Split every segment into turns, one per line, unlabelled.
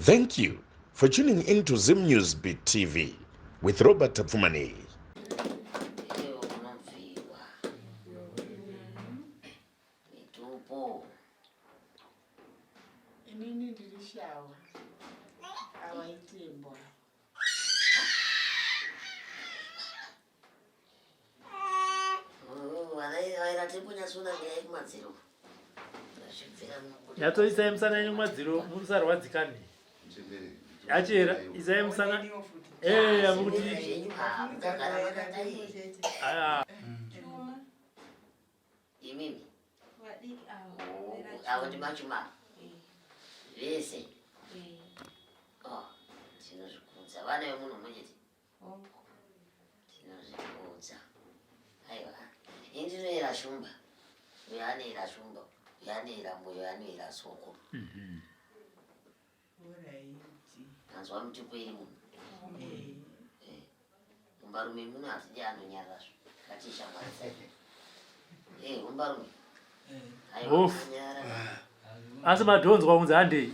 Thank you for tuning into Zim News Beat TV with Robert Tapfumani.
Yato isa msana nyuma zero musara wadzikani achera isa msana amuti
imimi awo ndi machuma vese tinozvikudza vana vemunhu munyeti tinozvikudza aiwa indinoera shumba uyo anoera shumba uyo anoera mwoyo uyo anoera soko anzwa mutikweri munhu mumbarume muno hatidi anonyarazvo katishamwarisa mumbarume
asi madhonzwa kunzi handei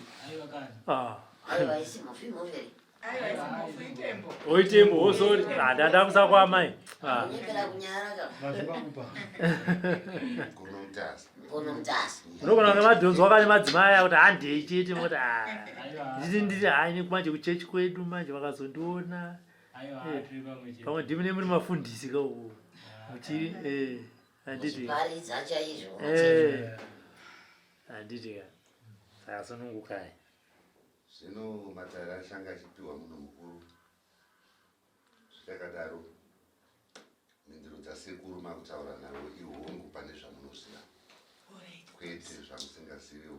aiwa isi mufi muveri
oitembo wosori ndanda kusakwamai
nyekera kunyaraka kunomutasi
unogona nemadhonzwa kane madzimai akuti handei chete moti nditi haini manje kuchechi kwedu manje vakazondiona pamwe ndimi nemuri mafundisi kauko muchiri handiti
paridza chaizvo
handiti saka sonongukai
zvino matare ashanga achipiwa munhu mukuru zvitakadaro mhinduro dzasekuru makutaura navo ihongu pane zvamunoziva kwete zvamusingaziviwo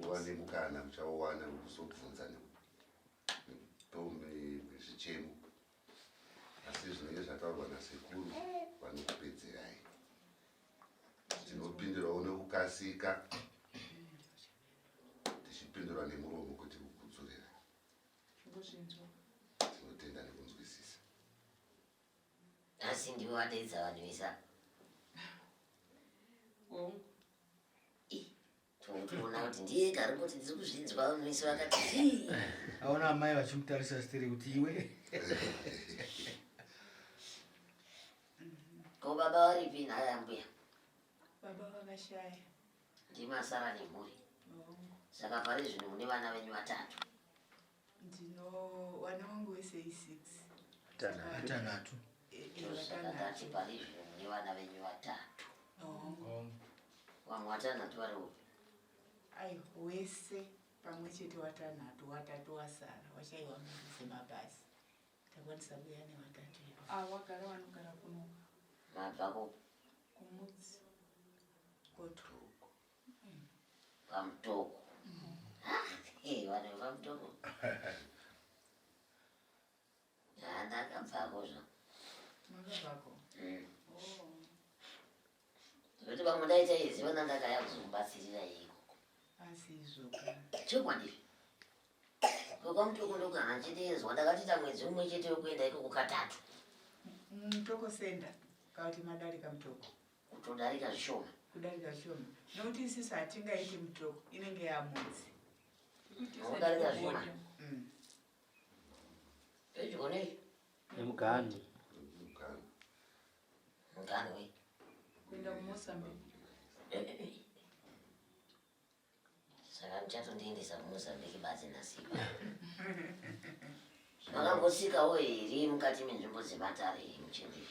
uwane mukana muchaowana wekuzobvunza nezvichemo asi zvinenge zvataurwa nasekuru vanokupedzerai tinopindurawo nekukasika tichipindura nemuromo kuti kukudzurira tinotenda nekunzwisisa
asi ndivo vadeidza vanhu vesa toona kuti ndiye gari kuti ndiri kuzvinzwa vanhu vese vakati
aona amai vachimutarisa sitere kuti iwe
ko baba varipi nhaya mbuya
baba vakashaya
ndimasara nemhuri saka pari zvino mune vana venyu vatatu
ndino wana wangu wese i6
atanhatu
sakatati pari zvino mune vana venyu vatatu vamwe watanhatu vari upi
ai wese pamwe chete watanhatu watatu wasara washaiwa mari dzemabhasi takwanisa kuya nevatatu wagara vanogara kunoka
mabvako
kumudzi kotoko
pamutoko vanhu vepamutoko ndakabvako zva
makabvako
kuti vamwe daita iziva nandakaya kuzombatsirira ikoko
asi izvoka
chokwadi kwamutoko ndokana nchiteedzwa ndakatita mwedzi umwe chete wekuenda ikoko katatu
mutoko senda kauti madarika mutoko
kutodarika zvishoma
kudarika zvishoma nokuti isisu hatingaiti mutoko inenge yamudzi
udarika zvishoma pedyo nei
nemugani
mugani we
kuenda kumosambiki
saka ndichatondiendesa kumosambiki basi nasiba makambosikawo here mukati menzvimbo dzematare muchindiri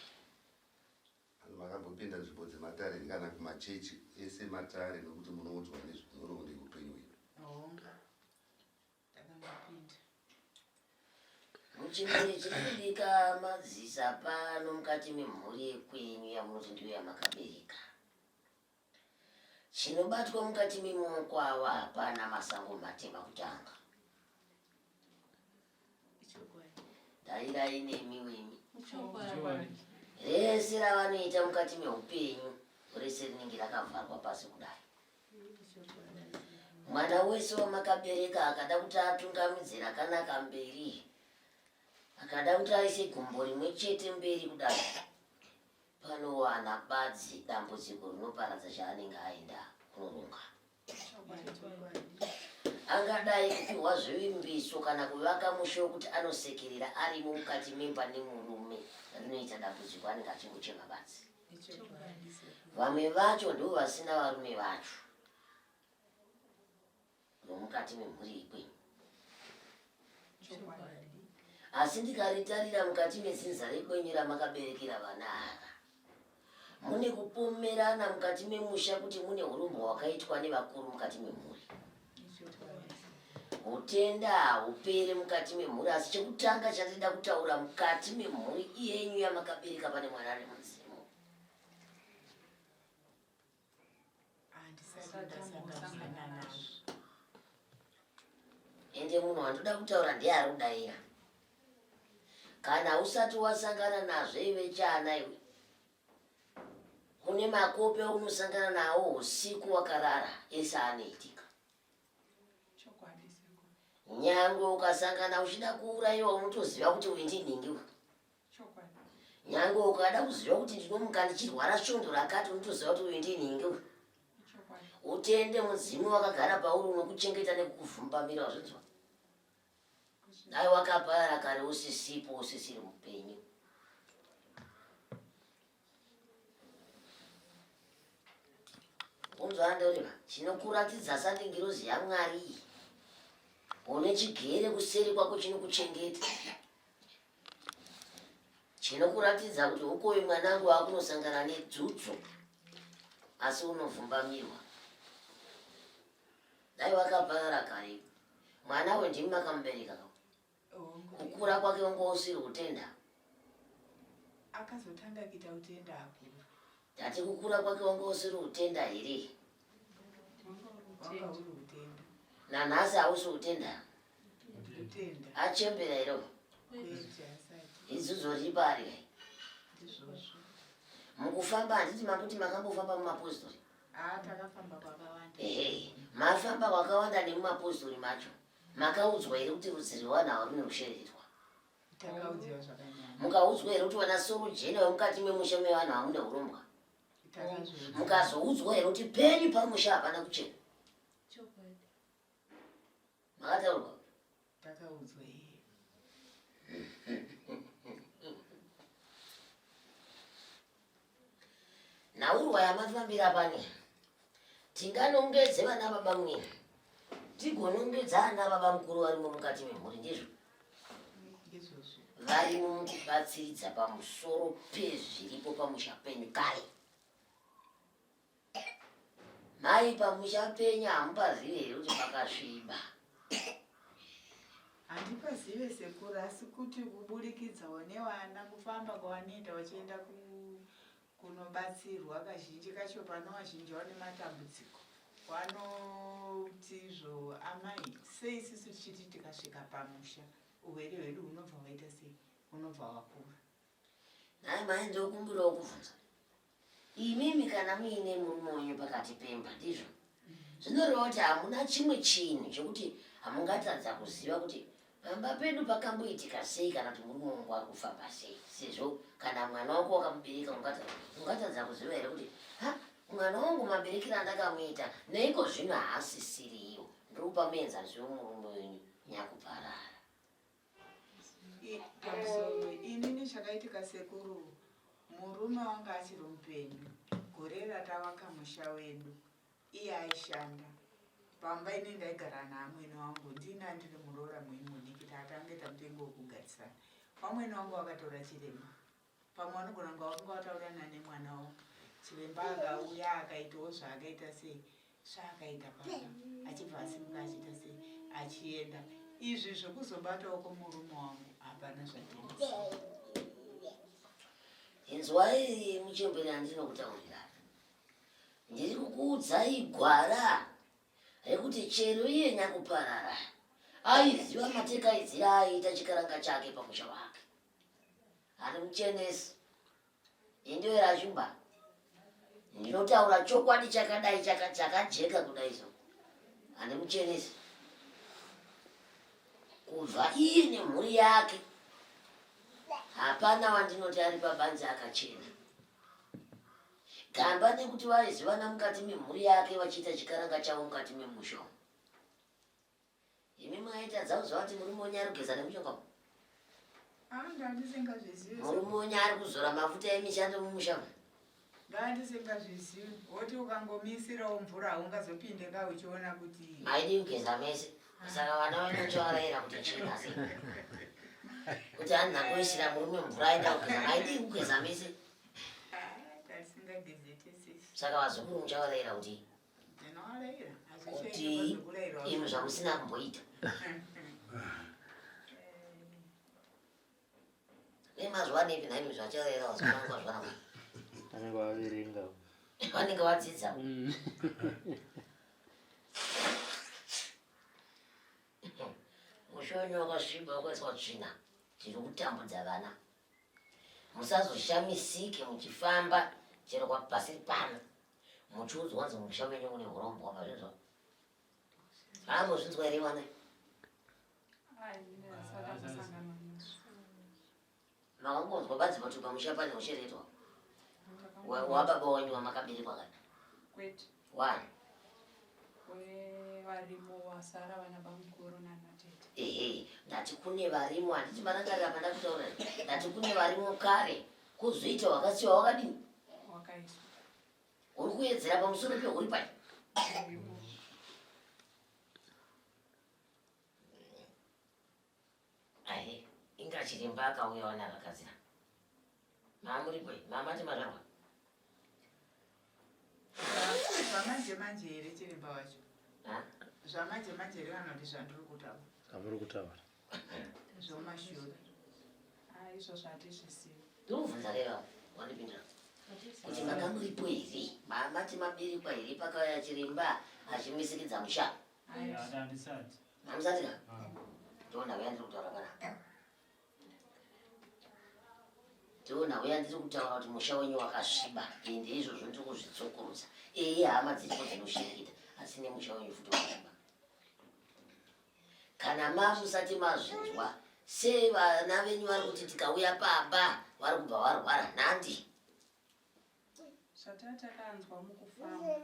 makambopinda nzvimbo dzematare kana kumachechi ese matare nokuti munoudzwa nezvinyoroo neupenyu hwedu
takangopinda
muchindiri chiri kubika madzisa pano mukati memhuri yekwenyu yamunoti ndiyo yamakabereka chinobatwa mukati memoko avo hapana masango matema kutanga dairai nemiwemi rese ravanoita mukati meupenyu rese rinenge rakavharwa pasi kudai mwana wese wamakabereka akada kuti atungamidzira akanaka mberi akada kuti aise gumbo rimwe chete mberi kudai panowana badzi dambudziko rinoparadza chaanenge aenda kunoronga angadai kupiwa zvivimbiso kana kuvaka musho wekuti anosekerera arimo mukati memba nemurume rinoita dambudziko anenge achingochema basi. Vamwe vacho ndivo vasina varume vacho nomukati memhuri ikwenyu. Asi ndikaritarira mukati mezinza rekwenyu ramakaberekera vana ava, mune kupomerana mukati memusha kuti mune urombo hwakaitwa nevakuru mukati memhuri. Utenda haupere mukati memhuri, asi chekutanga chandida kutaura mukati memhuri yenyu yamakabereka pane mwana ari muzimu. Ende munhu wandoda kutaura ndiye ari kudaira. Kana usati wasangana nazvo iwe chana iwe, kune makope unosangana nawo usiku wakarara ese anoitika. Nyangwe ukasangana uchida kuurayiwa unotoziva kuti uyu ndinhingiwe. Nyangwe ukada kuziva kuti ndinomuka ndichirwara svondo rakati unotoziva kuti uyu ndinhingiwe. Utende muzimu wakagara pauri unokuchengeta nekukuvhumbamira wazvinzwa. Dai wakaparara kare usisipo usisiri mupenyu. Unzwa ndoreva chinokuratidza sandingirozi yaMwari. Une chigere kuseri kwako chinokuchengeta. Chinokuratidza kuti ukoyi mwanangu wakunosangana nedzutsu asi unovhumbamirwa. Dai wakaparara kare mwana wendimi makamubereka. Kukura kwake wanga usiri utenda.
Akazotanga kuita utenda akura.
Tati kukura kwake wanga usiri utenda here.
Wanga uri utenda.
Nanhasi hausi utenda.
Utenda.
Achembera iro. Izuzo riri pari. Mukufamba handiti makuti makambofamba mumapostori.
Takafamba kwakawanda.
Mafamba kwakawanda nemumapostori macho. Makaudzwa here kuti rudzi rwevanhu runosheretwa.
Takaudzwa zvakanyanya.
Mukaudzwa here kuti wana soro jena wemukati memusha mevanhu hamuna urombwa. Mukazoudzwa here kuti penyu pamusha hapana kuchena. Makataurwa.
Takaudzwa here.
Naurwa yamafambira pane. Tinganongedze vana baba mwe. Tigonongedza ana baba mukuru varimo mukati memhuri ndizvo. Varimo mukubatsiridza pamusoro pezviripo pamusha penyu kare. Mai pamusha penyu hamupazivi here kuti pakasviba.
Handipazive sekuru asi kuti kuburikidzawo nevana kufamba kwavanoenda vachienda kunobatsirwa kazhinji kacho pano vazhinji vane matambudziko. Vanotizvo amai sei isusu tichiti tikasvika pamusha urwere hwedu hunobva hwaita sei hunobva hwakura.
Nai mai ndokumbirawo kubvunza. Imimi kana muine murume wenyu pakati pemba ndizvo. Zvinoreva kuti hamuna chimwe chinhu chokuti hamungatadza kuziva kuti pamba pedu pakamboitika sei kana kuti murume wangu ari kufamba sei. Sezvo kana mwana wako wakamubereka ungatadza kuziva here kuti mwana wangu maberekero andakamuita neiko zvino haasisiriyo. Ndiri pamenza zvemurume wenyu nyakuparara.
Pamusoro inini chakaitika sekuru, murume wanga achiri mupenyu. Gore ratavaka musha wedu iye aishanda. Pamba ini ndaigara naamweni wangu ndina ndiri muroora muimudiki tatange tamutengo wekugarisana. Wamweni wangu wakatora chiremba. Pamwe wanogona kunga wakanga wataurana nemwana wangu. Chiremba akauya akaitawo zvaakaita sei zvaakaita pamba achibva asimuka achiita sei achienda. Izvi zvokuzobatawo kwomurume wangu hapana zvatenesa.
Inzwai muchemberi andinokutaurira. Ndiri kukuudzai gwara rekuti chero iye nyakuparara aiziva matekaidziro aiita chikaranga chake pamusha wake. Ari muchenesi. Indiyo rashumba. Ndinotaura chokwadi chakadai chakajeka kudai so. Ani muchenesi. Kubva iye nemhuri yake hapana wandinoti ari pabanze akachena. Gamba nekuti vaizivana mukati memhuri yake vachiita chikaranga chavo mukati memusha. imi mwaita zvati murume wenyu ari kugeza nemushonga
ndandisingazvizivi
murume wenyu ari kuzora mafuta emishando mumushanga
ndandisingazvizivi woti ukangomisirawo mvura haungazopindeka uchiona kuti
maidi kugeza mese saka vana vanochovarayira kuti china sei kuti handinangoisira murume mvura aenda kugeza maidi kugeza mese saka vazukuru muchavarayira kuti kuti imi zvamusina kumboita nemazuva nepi naimi zvachavarayira vazukurangwa zvanaka
vanenge vaverenga
vanenge vadzidza mushonyo wakasviba wakaiswa tsvina tiri kutambudza vana musazoshamisike muchifamba chero pasiri pano muchiudzwa kunzi musha menyu une urombo wapazvizvo amuzvinzwa here vana makangonzwa badzi pati pamusha pane ucheretwa wababa wenyu wamakaberekwa kani wani
varimo wasara vana vamukuru nanatete
ehe ndati kune varimo handiti manakarira pandakutaura ndati kune varimo kare kuzoita wakasiwa wakadini
wakaiswa
uri kuedzera pamusoro pehuri pai ahe ingachiremba akauya wana akakadzira maamuripo mamati mazvarwa
zvamanje manje here chiremba wacho zvamanje manje here vanoti zvandiri kutaura
zvamuri kutaura
zvomashure
izvo zvatizvisivi
ndinobvunza reva wandipindura kuti makamuripo here mamati maberekwa here pakauya chiremba achimisikidza musha mamusati ka ndiona uya ndiri kutaura pana ndiona uya ndiri kutaura kuti musha wenyu wakasviba ende izvozvo ndiri kuzvitsokurudza hama dziripo dzinoshireketa asi nemusha wenyu futi wakasviba kana mamusati mazvinzwa sevana venyu vari kuti tikauya pamba vari kubva varwara nhandi
zvata takanzwa mukufamba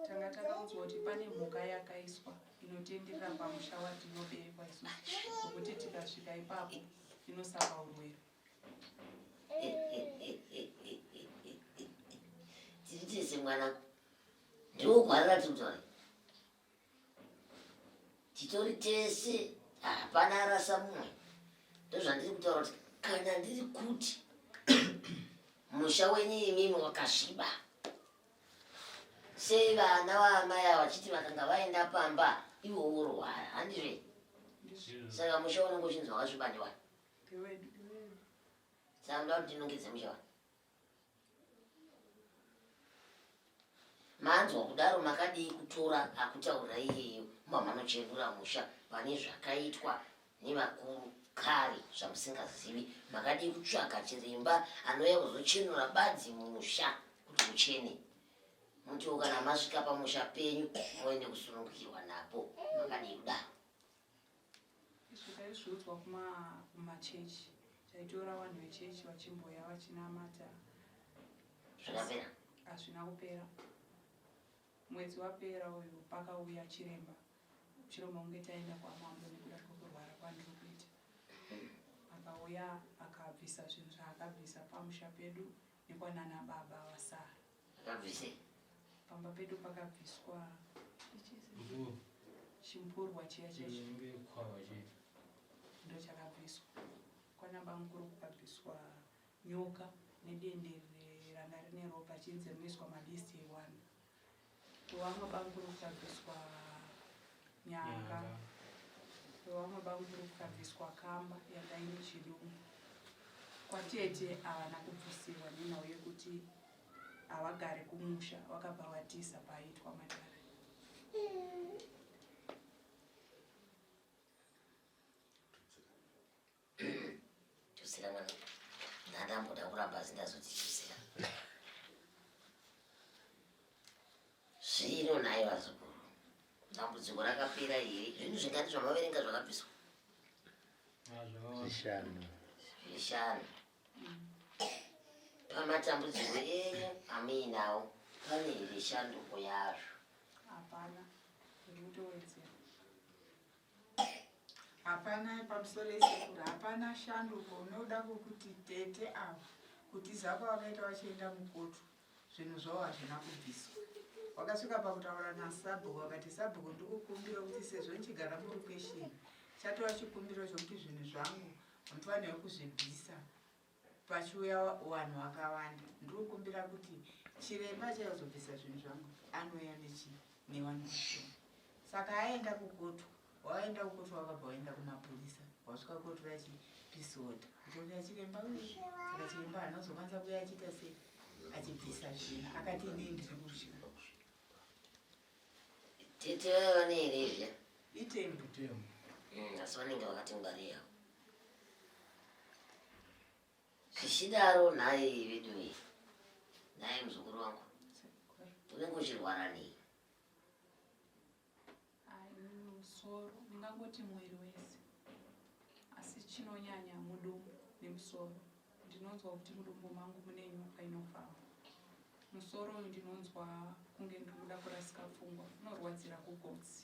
tanga takaudzwa kuti pane mhuka yakaiswa inotenderera pamusha watinoberekwa isusu nokuti tikasvika ipapo inosaka urwere
tiri tese mwana ndiwogwarira tikutaura titori tese hapana arasa mumwe ndozvandiri kutaura kuti kana ndiri kuti musha wenyu imimi wakasviba sei vana vaamai ava vachiti vakanga vaenda pamba iwo urwara handizve saka musha unenge uchinzi wakasviba ndiwani saka ndoda kuti ndinongedze musha wani manzwa kudaro makadii kutora akutaura iyeyo mamanochedura musha pane zvakaitwa nevakuru kare zvamusingazivi makadii kutsvaka chiremba anouya kuzochenura badzi mumusha kuti muchene mutiwo kana masvika pamusha penyu moende kusunungukirwa napo makadii kudaro
zvakaizviudzwa kumachechi taitora vanhu vechechi vachimboya vachinamata
zvikapera
hazvina kupera mwedzi wapera uyu pakauya chiremba unge taenda kwamambo nekuda kwekurwara kwandiri kuita akauya akabvisa zvinhu zvaakabvisa pamusha pedu nekwanana baba vasara
akabvise
pamba pedu pakabviswa chimpurwa chiya chechi ndo chakabviswa kwanaba mukuru kukabviswa nyoka nedendere ranga rine ropa chinzi rinoiswa madisti ewani wamwe banguru kukabviswa nyanga wamwe banguru kukabviswa kamba yanga ine chidungu kwatete havana kubvisirwa nenhau yekuti havagare kumusha vakabva vatisa paaitwa matare
tusira mwana ndandamboda kuramba zindazotitusira zvino naye vazukuru dambudziko rakapera here zvinhu zvingati zvamaverenga zvakabviswa zvishanu pamatambudziko enyu amuinawo pane here shanduko yazvo
hapana zvirikutowedzera
hapana pamusoro esekuru hapana shanduko unoda kukuti tete ava kuti zako vakaita vachienda mukoto zvinhu zvavo hazvina kubviswa. Wakasvika pakutaura nasabhuku wakati sabhuku ndikukumbira kuti sezvo nchigara murokesheni chatova chikumbiro chokuti zvinhu zvangu hamufanirwi kuzvibvisa pachiuya vanhu vakawanda. Ndikukumbira kuti chiremba chaizobvisa zvinhu zvangu anouya nevanhu vashoma. Saka aenda kukoto, waenda kukoto wakabva waenda kumapurisa, wasvika koto vachipisoda kutoona chiremba uyu. Saka chiremba haanozokwanisa kuuya achiita sei achibvisa zvinhu akati inini ndiri kusvika.
Tete vava neerezva
Itembu
asi vanenge vakatingwarira. Zvichidaro nhaye vedu iyi, nhaye muzukuru wangu, unenge uchirwara nei?
Musoro ndingangoti mwiri wese, asi chinonyanya mudumbu nemusoro. Ndinonzwa kuti mudumbu mangu mune nyoka inofamba. Musoro uyu ndinonzwa kunge ndinoda kurasika pfungwa, unorwadzira kugotsi.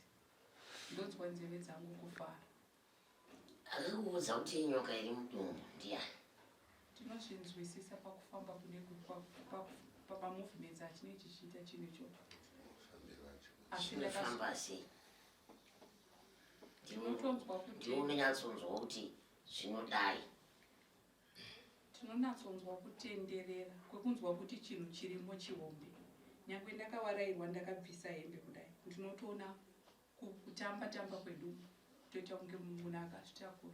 Ndonzwa nzeve dzangu kufara.
Akakuudza kuti nyoka iri mudumbu ndiani?
Tinozvinzwisisa pakufamba kune pamuvhimedzi achinenge chichiita chinhu ichocho. Asi
Chinofamba sei?
ndinotonzwa kuti
Ndiunonyatsonzwa kuti zvinodai.
tinonatsonzwa kutenderera kwekunzwa kuti chinhu chirimo chihombe. Nyangwe ndakavarairwa ndakabvisa hembe kudai, ndinotoona kutamba kwedu toita kunge munhu akazvitakura.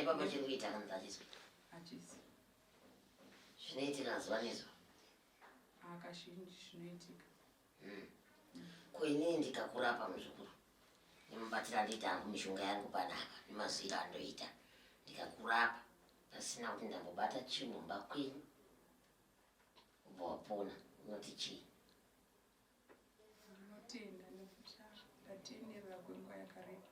Ipapo chiri kuita kanzi achizwa.
Hachisi
Zvinoitika zuva nezuva.
akazhinji zvinoitika.
Ko inini ndikakurapa muzukuru, ndimubatira ndiita hangu mishonga yangu panapa nemazwiro andoita, ndikakurapa pasina kuti ndambobata chimumba kwenyu kubva wapona, unoti chii?
Ndinotenda nekuti ndatenderera kwenguva yakareba.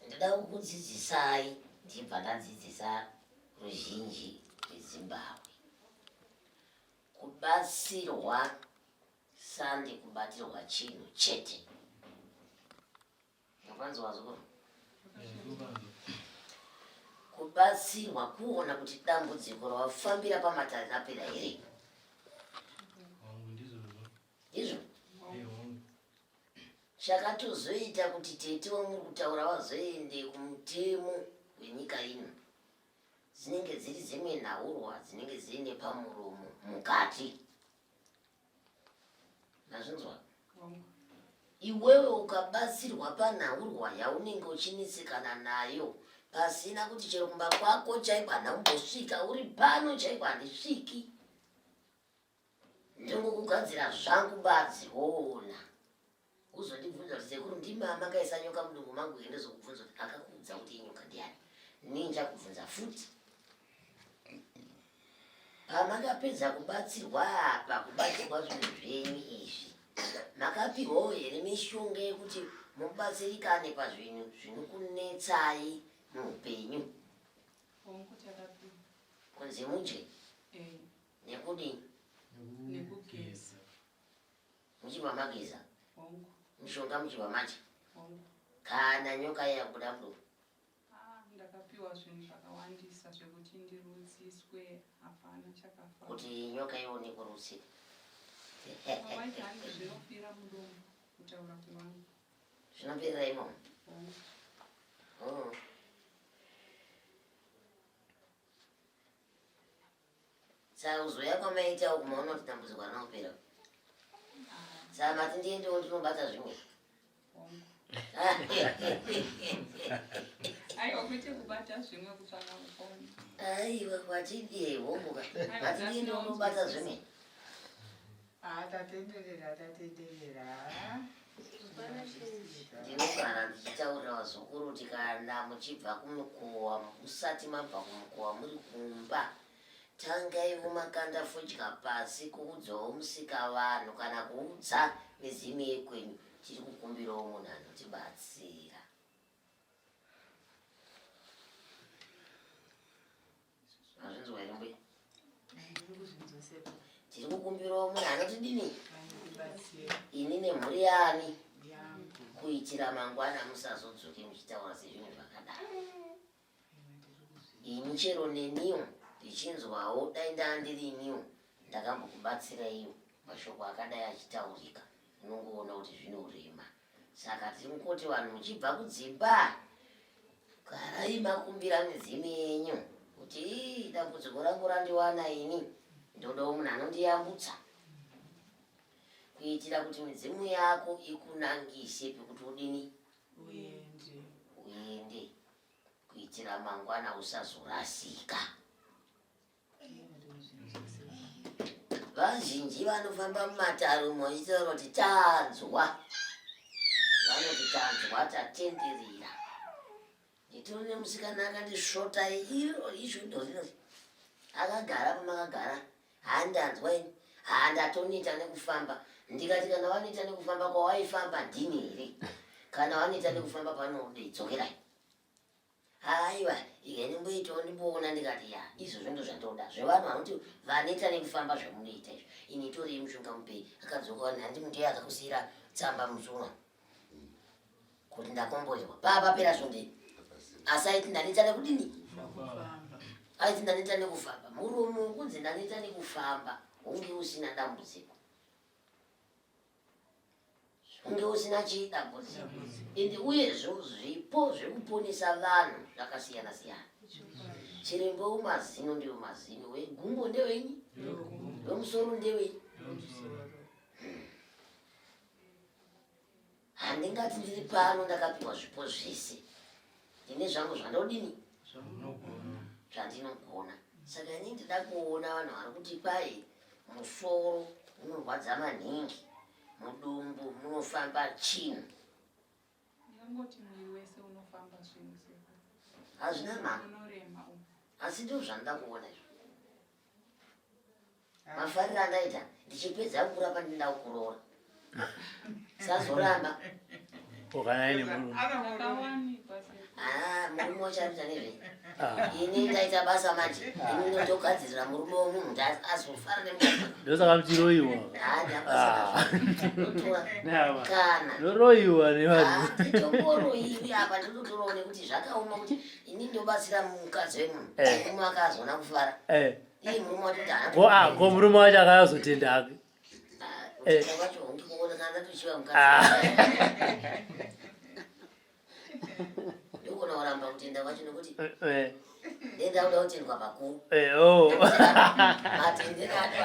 Ndoda kukudzidzisai, ndibva ndadzidzisa ruzhinji rweZimbabwe. Kubatsirwa sandi kubatirwa chinhu chete. Mwanzwa zukuru? Kubatsirwa kuona kuti dambudziko rawafambira pamatare rapera here. Izvo chakatozoita kuti tete wamuri kutaura wazoende kumutemo wenyika ino, dzinenge dziri dzimwe nhaurwa dzinenge dziine pamuromo mukati. Nazvinzwa? Iwewe ukabatsirwa panhaurwa yaunenge uchinesekana nayo pasina kuti chero kumba kwako chaiko handambosvika, uri pano chaiko handisviki, ndingokugadzira zvangu badzi woona. Uzondibvunza kuti sekuru ndimama akaisa nyoka mudumbu mangu here, ndizokubvunza kuti akakuudza kuti inyoka ndiani? Ninjakubvunza futi. Pamakapedza kubatsirwa apa, kubatsirwa zvinhu zvenyu izvi, makapihwawo here mishonga yekuti mubatsirikane pazvinhu zvinokunetsai muupenyu? Kunzi mudye nekudini?
Nekugeza.
Muchibva mageza mishonga, muchibva madya kana nyoka yabuda mudumbu.
Ndakapiwa zvinhu zvakawandisa zvekuti ndirudziswe, hapana chakafa.
Kuti nyoka ione kurutsika.
Waiti hangu zvinopera mudumbu kutaura kwevangu.
Zvinoperera imomo. Saka uzoya kwamaita uku maona kuti dambudziko rinopera. Saka mati ndiendewo ndinobata zvimwe.
Aiwa kwete kubata zvimwe kutsvaka mufoni.
Aiwa kwatidewo muka. Mati ndiendewo ndinobata zvimwe.
Tatenderera.
Ndinogara ndichitaurira vazukuru kuti kana muchibva kumukowa, musati mabva kumukowa muri kumba, tangaiwo makanda fodya pasi kuudzawo musika vanhu kana kuudza mizimu yekwenyu. Tiri kukumbirawo munhu anotibatsira. Mazvinzwa here mbuya?
sepo
tiri kukumbirawo munhu anotidini
vanodibatsira
ini nemhuri yani
yangu
kuitira mangwana musazodzoke muchitaura sezvinhu zvakadaro ini chero neniwo ndichinzwawo dai ndandiriniwo ndakambokubatsiraiwo mashoko akadai achitaurika unongoona kuti zvinorema saka tiri kuti vanhu muchibva kudzimba garai makumbira midzimu yenyu kuti dambudziko rangu randiwana ini ndodawo munhu anondiyambutsa kuitira kuti midzimu yako ikunangise pekuti udini uende kuitira mangwana usazorasika. Vazhinji vanofamba mumataro vachitaura kuti tanzwa, vanoti tanzwa tatenderera. Nditori nemusikana akandisvota izvo ndorino akagara pamakagara handanzwa ini handatoneta nekufamba ndikati kana waneta nekufamba kwawaifamba ndini here kana waneta nekufamba panodzokerai haiwa ikanemboitawo ndimboona ndikati ya izvozvo ndo zvandoda zvevanhu vanoti vaneta nekufamba zvamunoita izvo ini torei mushonga mupei akadzoka wani handi mundei akakusiyira tsamba musumwa kuti ndakombozwa papapera zvondei asi aiti ndaneta nekudini aiti ndaneta nekufamba muromo kunzi ndaneta nekufamba hunge usina dambudziko hunge usina chidambudziko ende uyezvo zvipo zvekuponesa vanhu zvakasiyana siyana chirembo umazino ndewe mazino wegumbo ndewenyi wemusoro ndewenyi handingati ndiri pano ndakapiwa zvipo zvese ndine zvangu zvandodini zvandinogona saka ini ndida kuona vanhu vari kuti kwai musoro unorwadza maningi mudumbu munofamba chinhu
ndingangoti mwiri wese unofamba zvinhu seko
hazvina mhaka
unorema umu
asi ndo zvandida kuona izvo mafariro andaita ndichipedza kukura pandinda kukurora sazoramba
ukanaine murume
akawanikwa seko
murume wachaita nezvei ini ndaita basa manje ini ndotogadzirira murume womunhu kuti azofara nemukati
ndosaka muchiroyiwa
kana
noroyiwa nevanhu
nditongoroiwi apa ndinotorawo nekuti zvakaoma kuti ini ndobatsira mukadzi wemunhu murume akazona kufara iye murume watoti
ko murume wacho akazotendaka
utenda wacho undikuona ndatochiva mukadzi ndikuona kuramba kutenda kwacho nekuti denda uda kutendwa pakuru matendero ato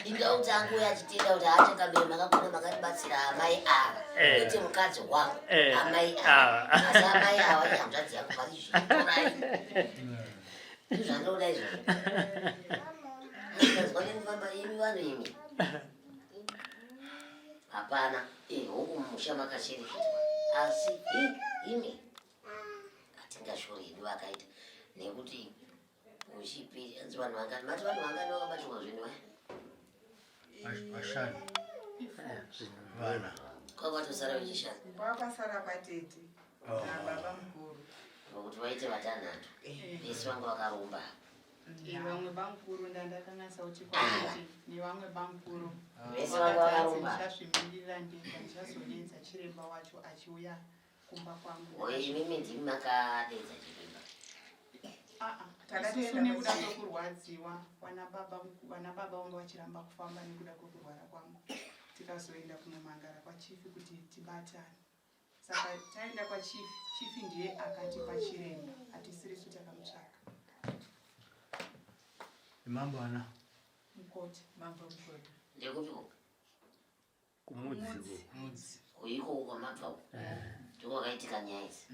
ingauti anguya achitenda kuti achakambere makakona makatibatsira amai ava kwete mukadzi wangu amai ava asi amai ava ihamzvadzi yangu parizvitorai izvandoda izvozvo azwa nekufamba imi vanhu imi hapana huku mumusha makashereketwa asi imi atingashoredi vakaita nekuti uchipiri anzi vanhu vangani mati vanhu vangani vakabatirwa zvinhu
vashanu vana
kwakatosara vechishanu
kwakasara patete nababa mukuru
nokuti vaite vatanhatu vese vanga vakarumba
vamwe bamukuru ndandakanasa kuti kwati nevamwe bamukuru
vese vanga vakarumba
ndichazvimirira ndega ndichazodedza chiremba wacho achiuya kumba kwangu
oye imimi ndimi makadedza chiremba
isusu nekuda kwekurwadziwa vana baba vanga vachiramba kufamba nekuda kwekurwara kwangu tikazoenda kunomangara kwachifi kuti tibatane saka taenda kwachifi chifi ndiye akatipa chiremba hatisirisu takamutsvaka
mambo ana
mukoti
mambo mukoti
ndekupiko
kumudzi
uiko kwamabvawo ndokwakaitika nyaya idzi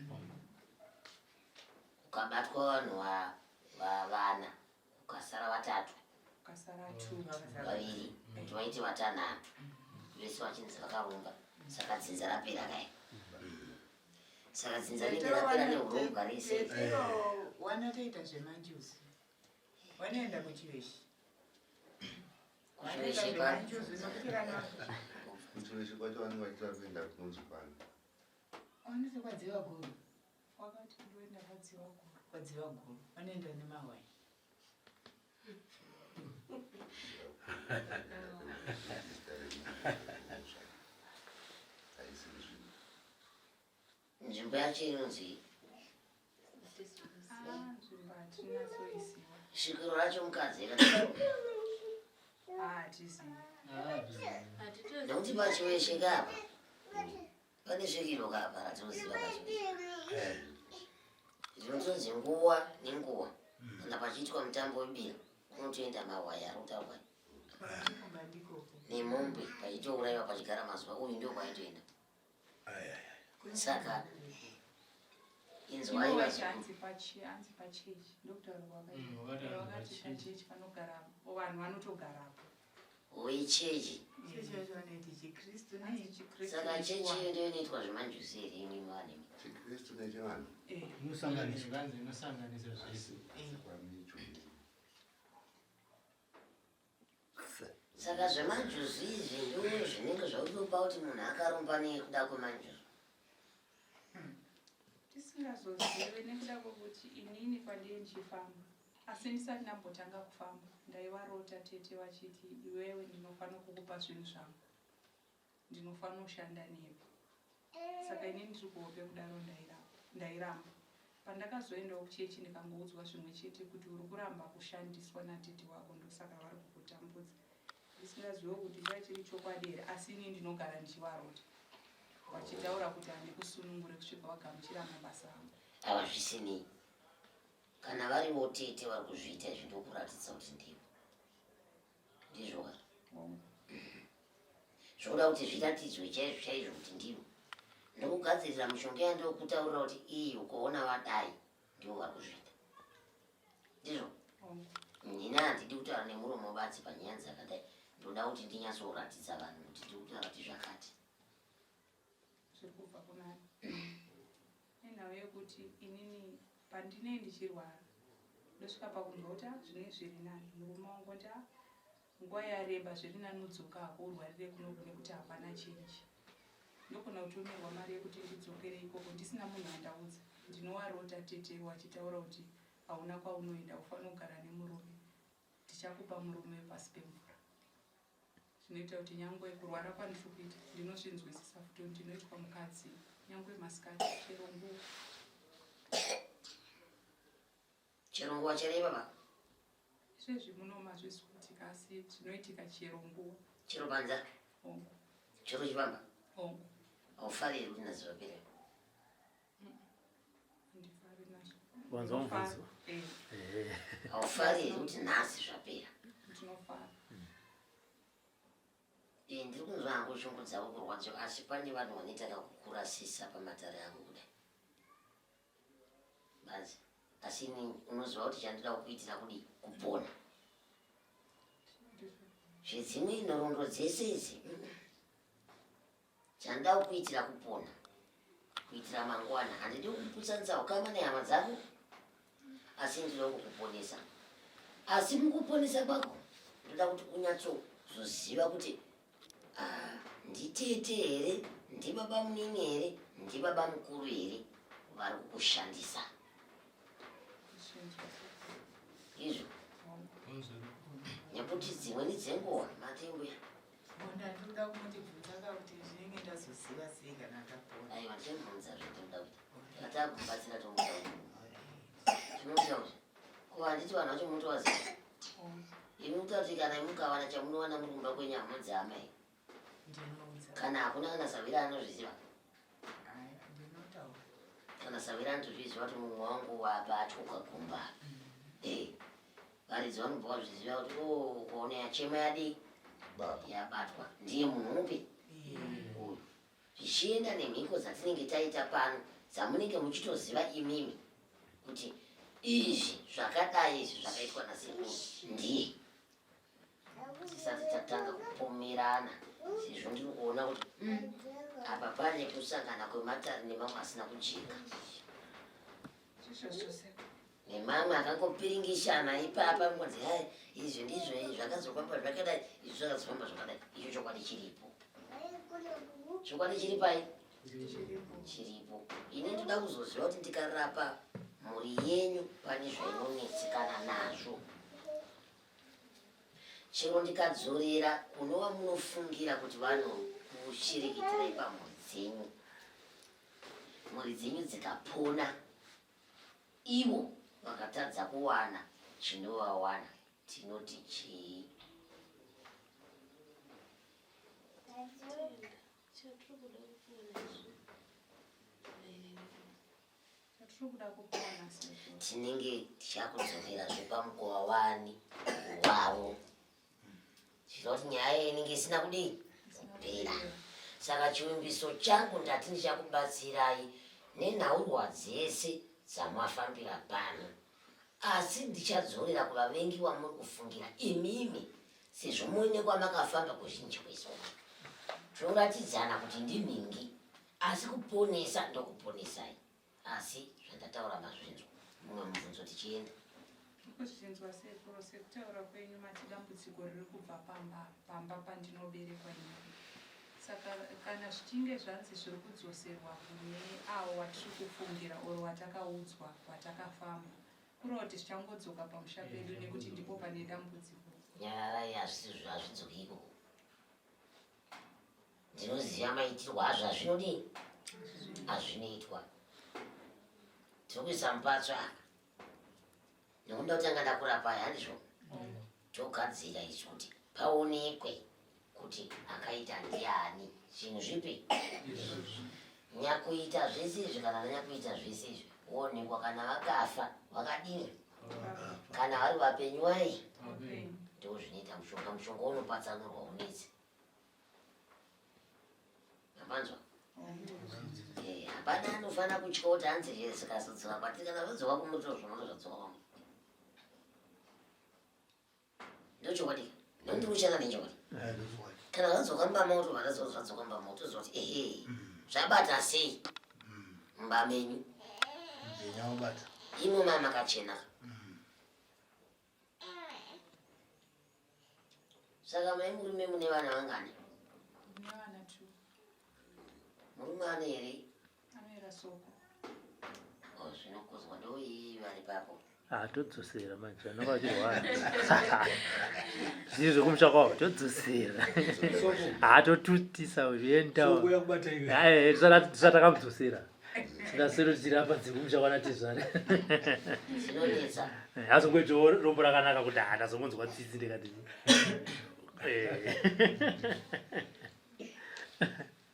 ukabatwa vanhu vana ukasara vatatu
ukasara
vaviri kuti vaite vatanhatu vese vachinzi vakarumba saka dzinza rapera kai saka dzinza ringe rapera neurongwa rese
wanatoita zvemanjuzi wanoenda kuchiveshi
kuchiveshi pa
kuchiveshi kwacho vanenge vachitira kuenda kunonzi pano
wanoti kwadziva guru
wakati ndoenda kwadziva guru
kwadziva guru wanoenda nemahwai
nzvimbo yacho inonzi
nzvimbo hatinatsoiziva.
svikiro racho mukadzi
Hatizivi.
nekuti pacho weshe kapa pane svikiro kapa ratinoziva pacho zvinotonzi nguva nenguva kana pachiitwa mutambo webira kunotoenda mawaya ari kutaurwa nemombe pachitourayiwa pachigara mazuva uyu ndio kwaitoenda saka inzwai
Hanzi pachechi ndokutaurwa wakati pachechi panogara vanhu vanotogarapo.
wechechi
chechi vanoiti chikristu
Hanzi
nei
chiKristu
saka chechi iyo ndio inoitwa zvemanjusi here imwi vanemi
chikristu nechevanhu
Inosanganiswa.
inosanganisa zvese.
saka zvemanjusi izvi ndo zvinenge zvautopa kuti munhu akarumba nekuda kwemanjusi
tisingazozive nekuda kwokuti inini pandie ndichifamba asi ndisati ndambotanga kufamba ndaivarota tete vachiti iwewe ndinofanira kukupa zvinhu zvangu ndinofanira kushanda newe saka inini ndiri kuhope kudaro ndairamba pandakazoendawo kuchechi ndikangoudzwa zvimwe chete kuti uri kuramba kushandiswa natete wako ndosaka vari kukutambudza ndisingazive kuti ndachiri chokwadi here asi inini ndinogara ndichivarota vachitaura kuti handikusunungure kusvika wagamuchira mabasa angu
havazvisinei kana variwo tete vari kuzviita izvi ndokuratidza kuti ndivo ndizvo wari zvoda kuti zviratidzwe chaizvo chaizvo kuti ndivo ndokugadzirira mishonga yandokutaurira kuti iyi ukaona vadai ndivo vari kuzviita ndizvo nini handidi kutaura nemuromo badzi panyaya dzakadai ndoda kuti ndinyatsoratidza vanhu kuti ndiri kutaura kuti zvakati
zviri kubva kunani nenhau yekuti inini pandinei ndichirwara ndosvika pakunzwa kuti zvinenge zviri nani murume wangu nda nguva yareba zviri nani udzoka hako urwarire kunoku nekuti hapana chenji ndogona kutumirwa mari yekuti ndidzokere ikoko ndisina munhu andaudza ndinowarota tete wachitaura kuti hauna kwaunoenda ufanira kugara nemurume ndichakupa murume pasi pemvura zvinoita kuti nyangwe kurwara kwandiri kuita ndinozvinzwisisa futi ndinoitwa mukadzi nyangwe masikati chero nguva
chero nguva cherei baba
izvezvi munomazvizikutika asi zvinoitika chero nguva
chero panza
ongo
chero chipamba
ongo
haufariri kuti nazivapera
handifari nazvo
wanzwa mubvunzo
haufariri kuti nhasi zvapera
ndinofara
ndiri kunzwa hangu shungu dzavo kurwadzo asi pane vanhu vanoita kakukurasisa pamatare angu kudai bazi asi ini unoziva kuti chandida kukuitira kudi kupona zvedzimwe nhoroondo dzese idzi chandida kukuitira kupona kuitira mangwana handidi kukuputsanisa ukama nehama dzako asi ndinoda kukuponesa asi mukuponesa kwako ndoda kuti unyatsozoziva kuti nditete here ndibaba munini here ndibaba mukuru here vari kukushandisa izvo nekuti dzimweni dzenguva matembuya
onda ndoda kumutibvunza kakuti zvinenge ndazoziva sei kana ndapona
aiwa ndimubvunza zvotoda kuti tatakubatsira tomuta tinoita kuti kuva handiti vanhu vacho mutovaziva imi mutakuti kana imukawana chamunowana murumba kwenyama dzeamai
ndinoudza
kana hakuna kana savira anozviziva
ndinotaura
kana savira anotozviziva kuti mumwe wangu wabatwa gumba varidzi vanobva vazviziva kuti ukaona yachema yadii yabatwa ndiye munhu upi uyu zvichienda nemhiko dzatinenge taita pano dzamunenge muchitoziva imimi kuti izvi zvakadai izvi zvakaitwa nasekuru ndiye tisati tatanga kupomerana sezvo ndiri kuona kuti apa pane kusangana kwematare nemamwe asina kujeka
zvisvo zvose
nemamwe akangopiringishana ipapa ngodzi hai izvi ndizvo zvakazofamba zvakadai izvi zvakazofamba zvakadai icho chokwadi chiripo chokwadi chiri pai chiripo ini ndoda kuzoziva kuti ndikarapa mhuri yenyu pane zvainonetsikana nazvo chero ndikadzorera kunova munofungira kuti vanokushirikitirai pamhuri dzenyu, mhuri dzenyu dzikapona, ivo vakatadza kuwana chinovawana, tinoti chii? Tinenge tichakudzokerazve pamukova wani wavo, chinoti nyaya inenge isina kudii kupera. Saka chivimbiso changu ndati ndichakubatsirai nenhaurwa dzese dzamafambira pano, asi ndichadzorera kuvavengi wamuri kufungira imimi, sezvo muine kwamakafamba kuzhinji kwezuva. Toratidzana kuti ndimhingi, asi kuponesa ndokuponesai. Asi zvandataura mazvinzwa, mumwe mubvunzo tichienda.
Kuzvinzwa sekuru sekutaura kwenyu mati dambudziko riri kubva pamba pandinoberekwa nini. Saka kana zvichinge zvanzi zviri kudzoserwa kune avo watiri kufungira oro watakaudzwa watakafamba, kureva kuti zvichangodzoka pamusha pedu nekuti ndipo pane dambudziko.
Nyararai hazvidzoki ikoko. Ndinoziva maitirwo azvo azvinodii, azvinoitwa. Tinokuisa mupatso aka nekuda kutanga ndakurapa handizvo, togadzira izvo kuti paonekwe kuti akaita ndiani, zvinhu zvipi, nyakuita zvese izvi kana nanyakuita zvese izvi onekwa kana vakafa vakadini, kana vari vapenyu vai, ndo zvinoita mushonga. Mushonga unopatsanurwa unetsi, apanzwa. Hapana anofanira kutya kuti hanzi zvikazodzoka kwati kana zvodzoka kumutiro zvinono zvadzoka kwamuri. Ndochokwadi, nondikuchana nechokwadi. Kana vadzoka mubamauto vadzoka mubamauto zoti ehe zvabata sei mubamenyu imwe mamakachena. Saka maimurume mune vana vangani? Murume ane here? Zvinokuzwa ndoiyi vari papo.
Todzosera manje anova achirwara zviri zvekumusha kwavo todzosera totutisa zviendawo tisati takamudzosera tinaserotira padzekumusha kwanatizvare
Zvinonetsa.
azongoitawo rombo rakanaka kuti ndazongonzwa tsitsi ndikati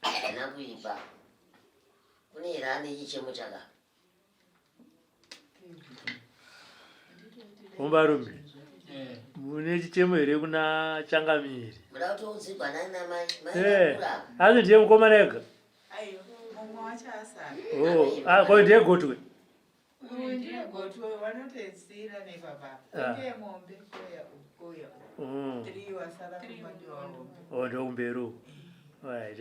Haina kuipa. Kune here ane chichemo chaka?
Mumbarume mune chichemo here kuna Changamire?
Muda kutoudzirwa nani namai? Mai vakura.
Asi ndiye mukomana ega?
Aiyo, mumwe wacho asara.
Ko ndiye gotwe?
Uyu ndiye gotwe, vanotedzira nepababa. Ndiye mombe koya. 3 wasara kumadiwa mombe.
Ndokumberi.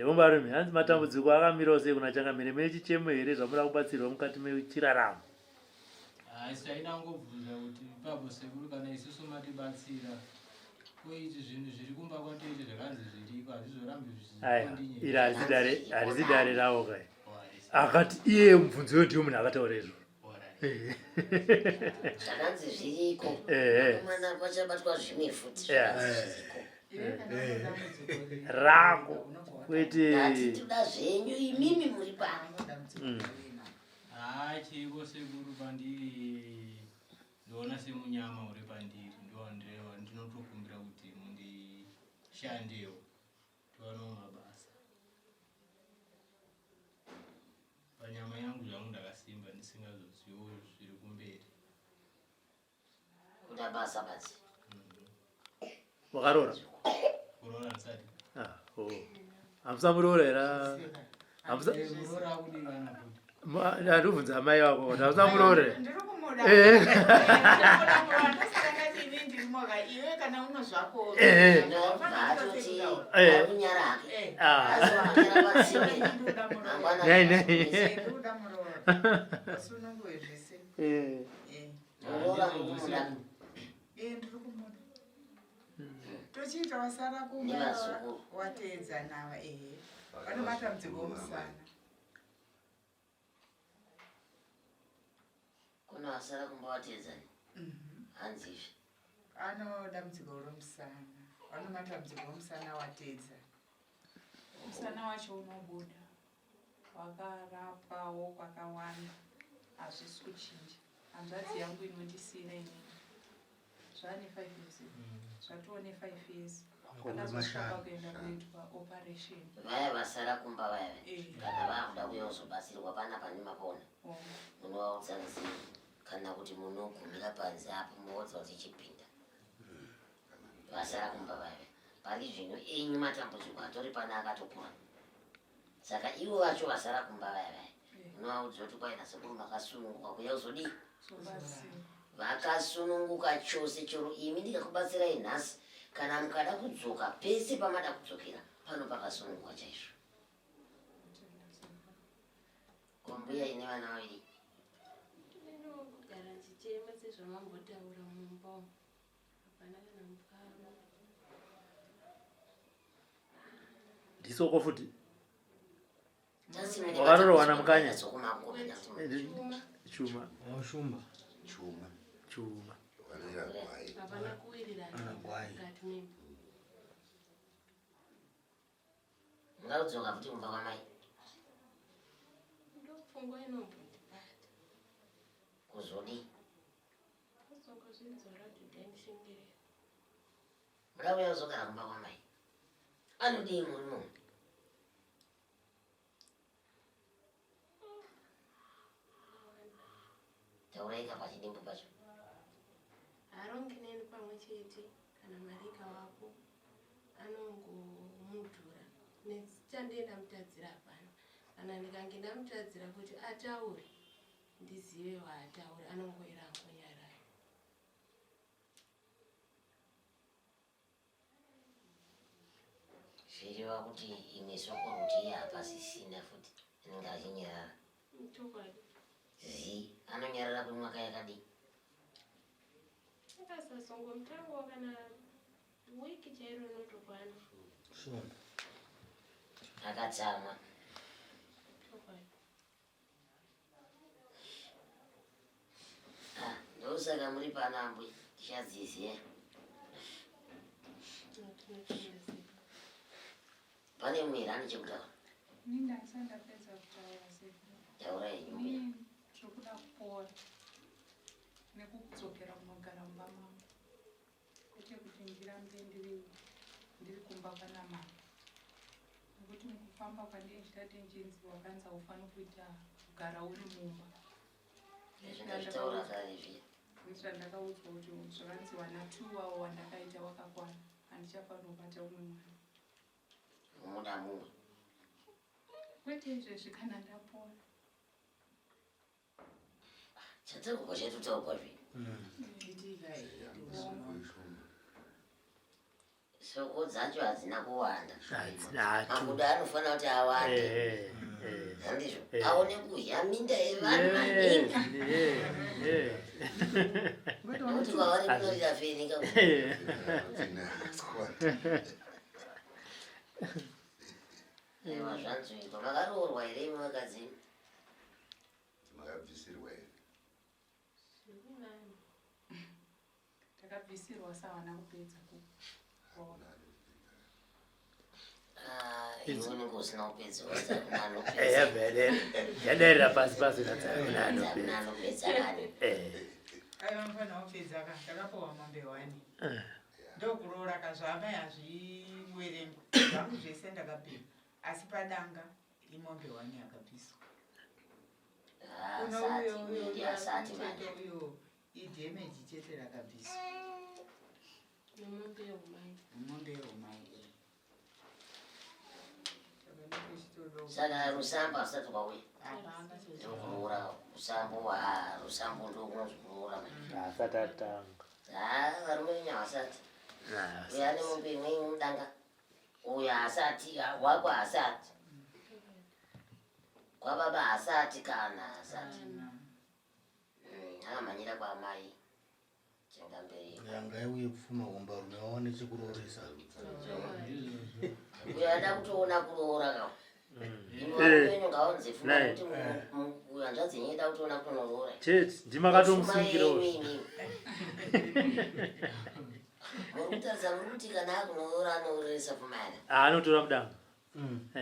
Mumbarume hanzi matambudziko akamirawo sei kuna Changamire? Mune chichemo here zvamuda kubatsirwa mukati mechiraramo?
Asi ainangobvunza kuti ipapo sekuru kana isusu matibatsira koiti zvinhu zviri kumba kwatoite zvakanzi zviriko hazvizorambe
iri harisi dare ravo kai. Akati iye mubvunzo ndiyo munhu akataura izvo.
Zvakanzi zviriko. Mwana pachabatwa zvimwe futi.
Rako kwete
toda zvenyu imimi muri pano.
chiko sekuru pandiri ndoona semunyama uri pandiri ndinotokumbira kuti mundishandewo tiwanewo mabasa panyama yangu zvangu ndakasimba ndisingazoziviwo zviri kumberi.
Kuda basa basi.
wakarora?
Kurora ndisati.
Hamusamurora era?
Kurora akudikana kuti
ndandibvunza amai vako kuti hamusamurore?
Ndiri kumuda. Ndosakati ini ndiri moga iwe kana uno zvako.
Vatoti akunyara hake. Azoakira patsime.
Ndoda murora. Sununguwe zvese.
Murora mukumuda.
Ndiri kumuda. Tochiita wasara kumba wateedza nava vane matambudziko omusana.
Kuna wasara kumba wateedzani? Hanzi izvi.
Ano dambudziko romusana. vane matambudziko omusana watedza.
Musana wacho unobuda. Wakarapwawo kwakawanda. Hazvisi kuchinja. Hanzvadzi yangu inondisiyira inini. Zvane 5 years. Zvatone 5 years. Akazosvika kuenda kuitwa operation.
Vaya vasara kumba vaya. Kana vakuda kuya kuzobatsirwa pana pane mapona. Munovaudza kana kuti munogumira panze apo muodza kuti chipinda. Vasara kumba vaya. Pari zvino enyu matambudziko atori pana akatokura. Saka ivo vacho vasara kumba vaya. Munovaudza kuti kwaina sekuru makasununguka kuya kuzodii. Vakasununguka chose chero imi ndikakubatsirai nhasi. Kana mukada kudzoka pese pamada kudzokera pano pakasununguka chaizvo. Kombuya ine vana vaviri.
Ndinogara ndichema sezvamambotaura mumba umu. Hapana kana mukaro.
Ndisoko futi.
Wakarorowana
mukanya.
Chuma.
Hapana kuwirirana mukati mimi.
Ngaudzoka kuti kumba kwamai.
Ndopfungwa inombondibata.
Kuzodii?
Kuzongozvinzora kuti ndishingirira.
Mudauya kuzogara kumba kwamai. Anodii muri munhu? Tauraika pachidimbu pacho.
Harongi neni pamwe chete kana marika wako anongomudhura. Nechandienda mutadzira pano. Kana ndikange ndamutadzira kuti ataure ndizive waataure anongoira ngonyarayo.
Zvichiva kuti imwe soko kuti hapasisina futi anenge achinyarara.
Chokwadi.
Anonyarara kwemwaka yakadii?
Akasasongo mutango kana wiki chairo inotokwana.
Akatsama. Ndosaka muri panambwe tichadziziya. Pane mwera ane chekutaura.
Ini ndandisandapedza kutaura sekuru.
Taura yenyu.
Zvokuda kupora nekudzokera kunogara mumba mangu. Kwete kuti ndirambe ndiri kumba kana mama. Nekuti mukufamba kwandiri ndichdati ndichinzi wakanzi haufaniri kuita kugara uri mumba.
Zvindazvitaura kare zviya.
Ndakaudzwa kuti zvakanzi wana 2 wawo wandakaita wakakwana. Handichafanira kubata umwe mwana.
Muda mumwe.
Kwete izvezvi kana ndapora.
Chatauka chetu tauka zvi. Soko dzacho hadzina kuwanda. Mabuda anofanira kuti awande. Handizvo? Aone kudya minda yevanhu maningi. Nokuti kwavari kunorira feni Aiwa zvanzvimbo. Makaroorwa here imi vakadzima?
Makabvisirwa here?
Takabvisirwa sawana kupedza kuona.
Iwe unenge usina kupedza unopedza.
Yaderera pasi
unopedza kani.
Aiwa mfana upedza ka takapowa mombe 1. Ndokuroora kazvamai hazviwerengo. Zvangu zvese ndakapedza. Asi padanga imombe 1 yakabviswa. Uyo idhemeji chete rakabviswa. Mombe yeumai.
Saka rusambo asati kwauya. Ndokuroora rusambo ndokunonzi kuroora.
Asati atanga.
Varume venyu asati. Uyo ane mombe imwe mudanga. Uyo asati, wako asati. Kwababa asati kana asati. Akamhanyira kwaamai. Chengamberi.
Yanga iwe kupfuma kumba rume waone chekurooresa.
Uyo ada kutoona kuroora kawo. Ino ngaonze funa kuti hanzvadzi yenyu ida kutoona kutonoroora.
Cheti ndimakatomsungirawo.
murikutaridza murikuti kana akunoora anooresa pfumana
anotora mudanga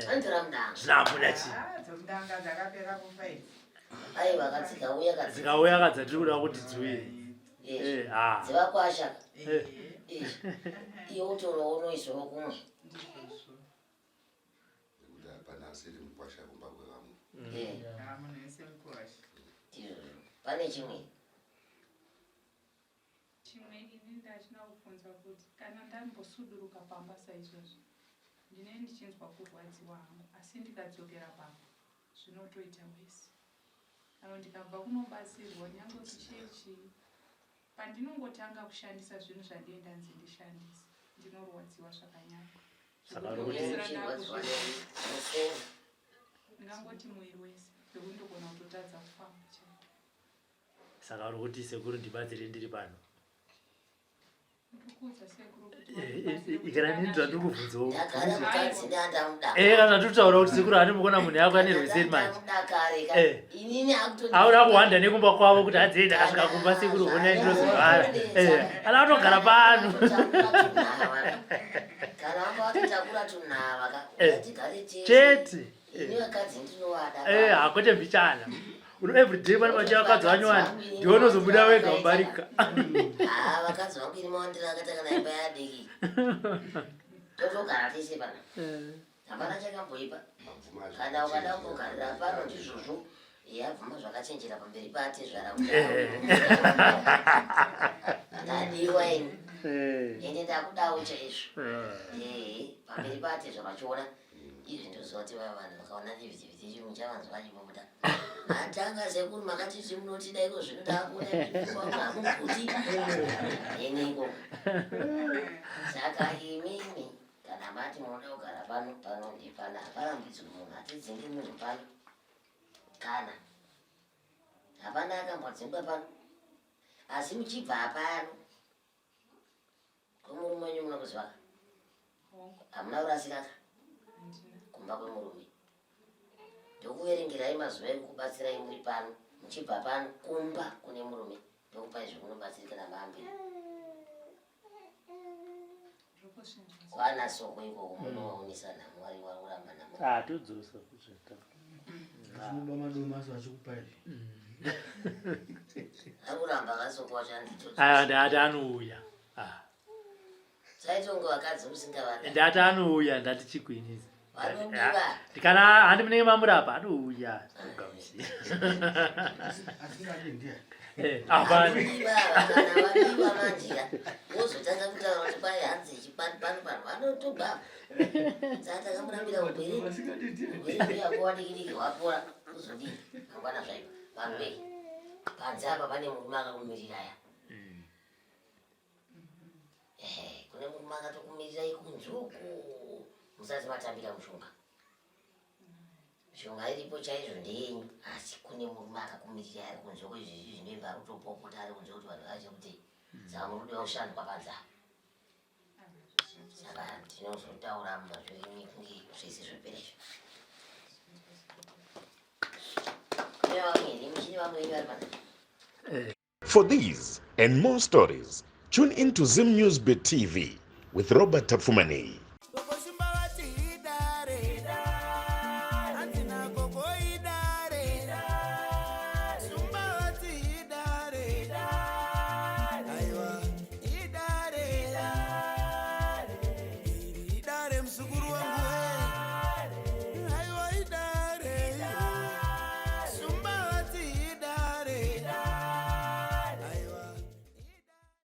anotora mudanga
zvinambuda chi
dzomudanga dzakapera kufa idzi
aiwa kadzikauya
dzikauya kadza tiri kuda kuti dziuye
dzivakwasha iwe utorowo unoiswawo kumwe
nekuti hapana asiri mukwasha kumba kwevamwe
munhu wese mukwasha
pane chimwe
ini ndachina kubvunza kuti kana ndambosuduruka pamba saizvozvo ndinee ndichinzwa kurwadziwa hangu asi ndikadzokera pamba zvinotoita wese kana ndikabva kunobatsirwa nyange kuchechi pandinongotanga kushandisa zvinhu zvandee ndanzi ndishandise ndinorwadziwa zvakanyanya ndingangoti mwiri wese ndokundogona kutotadza kufamba chaiko
saka uri kuti sekuru ndibatsire ndiri pano ikana nini zvandiri kubvunzawo kana totitaura kuti sekuru handi mukona munhu yako ane rweseri manje auda kuhwanda nekumba kwavo kuti hadzei ndakasvika kumba sekuru honai ndinozorwara ana atogara pano
kana vanga vatotakura tunhava
chete
hakwete
mbichana everyday pane machi vakadzi vanyowani ndionozobuda wega mubarika
vakadzi vangu ini mawandira akataka naimba yadiki totogara tese pana hapana chakamboipa kana ukada kugarira pano ndizvozvo yabvuma zvakachenjera pamberi pate zvaraudadiwa ini ende ndakudawo chaizvo pamberi pate zvavachiona izvi ndozoti vanhu vakaona ndivhitivhiti chirungu chavanzwa chimubuda atanga sekuru makatiti munotidaiko zvinodakunamukuti eniko saka imimi kana mati munoda kugara pano ndipana haparambidzwi munhu hatidzingi munhu pano kana hapana akambodzingwa pano asi muchibva apano kwemurume wenyu muno kuzivaka hamuna kurasikaka kumba kwemurume ndokuverengerai mazuva ekukubatsirai muri pano muchibva pano kumba kune murume ndokupai zvekunobatsirikana maambiri kwana soko ikoko munowaonesana mwari waruramba
todzosa
zvinoba madomasi vachikupai
akuramba kasoko wachanditi
anouya
saitonge vakadzi musingavada
ndati anouya ndati chigwinyisa
vanobiva
kana handi munenge mamurapa anouya
apanawabiva manjira wozotanga kutaura kuti kwai hanzi chipano vanotobva saka takamurambira ugwere yakowadikidiki wapora kuzodii mangwana zvaipo vanwei panze apa pane murume akakumiriraya kune murume akatokumirirai kunzuku musati matambira mushonga mishonga iripo chaizvo ndeyenyu asi kune murume akakumirira ari kunzoko izvizvi zvinoimba ari kutopopota ari kunze kuti vanhu vache kuti saka murudiwa kushandwa panza saka tinozotaura mumazviri kunge zvese zvopera izvo nevamweni muchine vamwe venyu vari panza.
For these and more stories, tune in to Zim News Bit TV with Robert Tafumani.